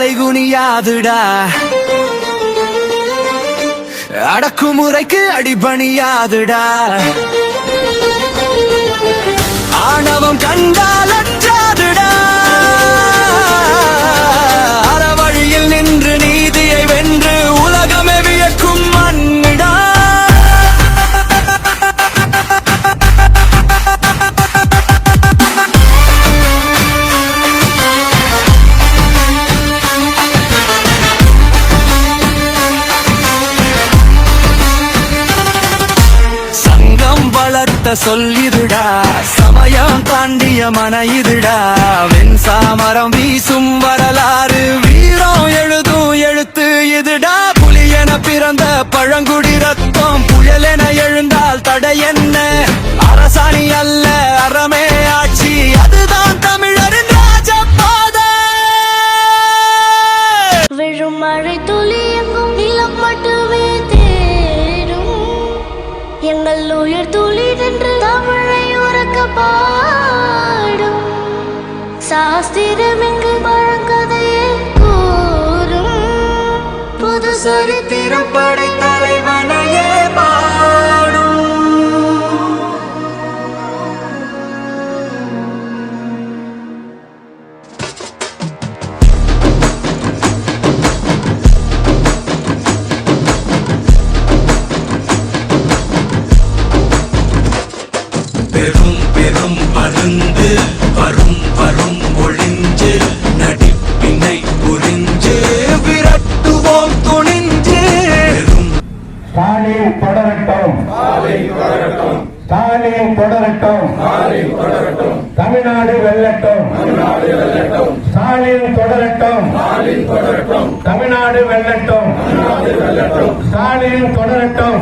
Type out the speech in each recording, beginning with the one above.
தலை குனியாதுடா, அடக்குமுறைக்கு அடிபணியாதுடா. ஆணவம் கண்டால் அற்றாதுடா, அறவழியில் நின்று நீதியை வென்று உலகமே வியக்கும் மண்ணிடா. சொல்லிடுடா, சமயம் தாண்டிய மன இதுடா. வெண்சாமரம் வீசும் வரலாறு, வீரம் எழுதும் எழுத்து இதுடா. புலியென பிறந்த பழங்குடி ரத்தம், புயலென எழுந்தால் தடை என்ன? அரசாணி அல்ல அறமே ஆட்சி, அதுதான் தமிழரின் ராஜபாதை. விழும் மழை துளி எங்கும் நிலம் மட்டுமே தேடும், எங்கள் உயிர் துளி நின்று தமிழை உறக்க பாடும். சாஸ்திரம் இங்கு பழங்கதையே கூறும், புது சரித்திரம் படை தலைவனையே பாடும். பெரும் பெரும் மருந்து வரும் வரும் ஒளிஞ்சு, நடிப்பினை புரிஞ்சு விரட்டுவோம் துணிஞ்சு. ஸ்டாலின் தொடரட்டும், ஸ்டாலின் தொடரட்டும், தமிழ்நாடு வெல்லட்டும், ஸ்டாலின் தொடரட்டும், தமிழ்நாடு வெல்லட்டும், ஸ்டாலின் தொடரட்டும்,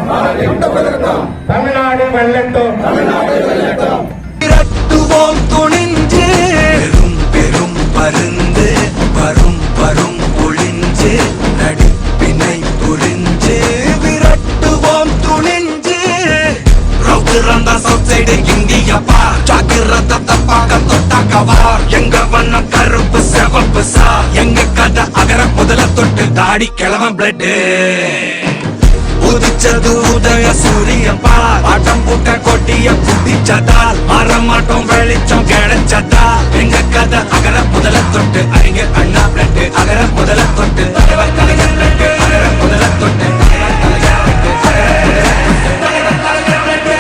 தமிழ்நாடு வெல்லட்டும். விரட்டுவோம் துணிஞ்சு, பெரும் பெரும் மருந்து வரும் வரும் ஒளிஞ்சு, நடிப்பினை புரிஞ்சு விரட்டுவோம் துணிஞ்சு. ரவுத்திரந்த சவுத் சைடு இந்தியா பார், ஜாக்கிரத தப்பாக தொட்டாக்கவா. எங்க வண்ணம் கருப்பு சிவப்பு சா, எங்க கதை அகர முதல தொட்டு தாடி கிளவன் பிளட். உதிச்சது உதய சூரியன் பார், ஆட்டம் பூட்ட கொட்டிய புதிச்சதால் மாறமாட்டோம் வெளிச்சம் கிடைச்சதா. எங்க கதை அகர முதல தொட்டு அறிஞர் அண்ணா பிளட், அகர முதல தொட்டு தலைவர் கலைஞர் பிளட், அகர முதல தொட்டு தலைவர் கலைஞர் பிளட், தலைவர் கலைஞர் பிளட்.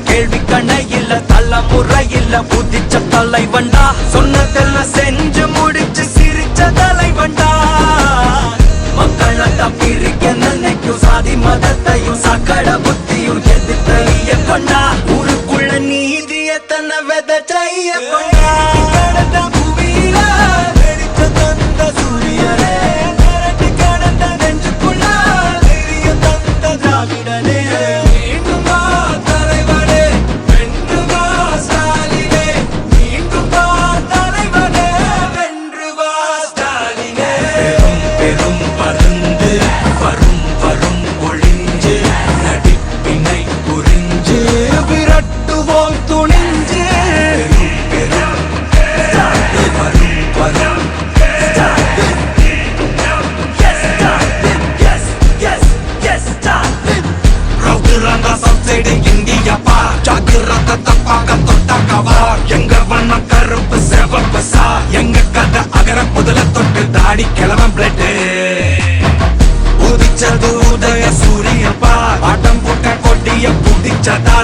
கேள்வி கண்ண இல்ல, தலைமுறை இல்ல, புதிச்ச தலைவண்டா. சொன்னதெல்லாம் செஞ்சு முடிச்சு சிரிச்ச தலைவண்டா. மக்கள பிரிக்க நினைக்கும் சாதி மதத்தையும் சக்கட புத்தியும் எதிர்த்தைய கொண்டா. ஊருக்குள்ள நீதிய தன்னை விதைச்சைய கொண்டா. புவியில வெடிச்ச தந்த சூரியனே, திரட்டி கடந்த நெஞ்சுக்குள்ள தெரிய தந்த திராவிடனே. எங்க வண்ணம் கருப்பு சிவப்பு சா, எங்க கதை அகர முதல தொட்டு தாடி கிளவன் பிளட். உதிச்சது உதய சூரியன் பார், ஆட்டம் போட்ட கொட்டிய புதிச்சதா.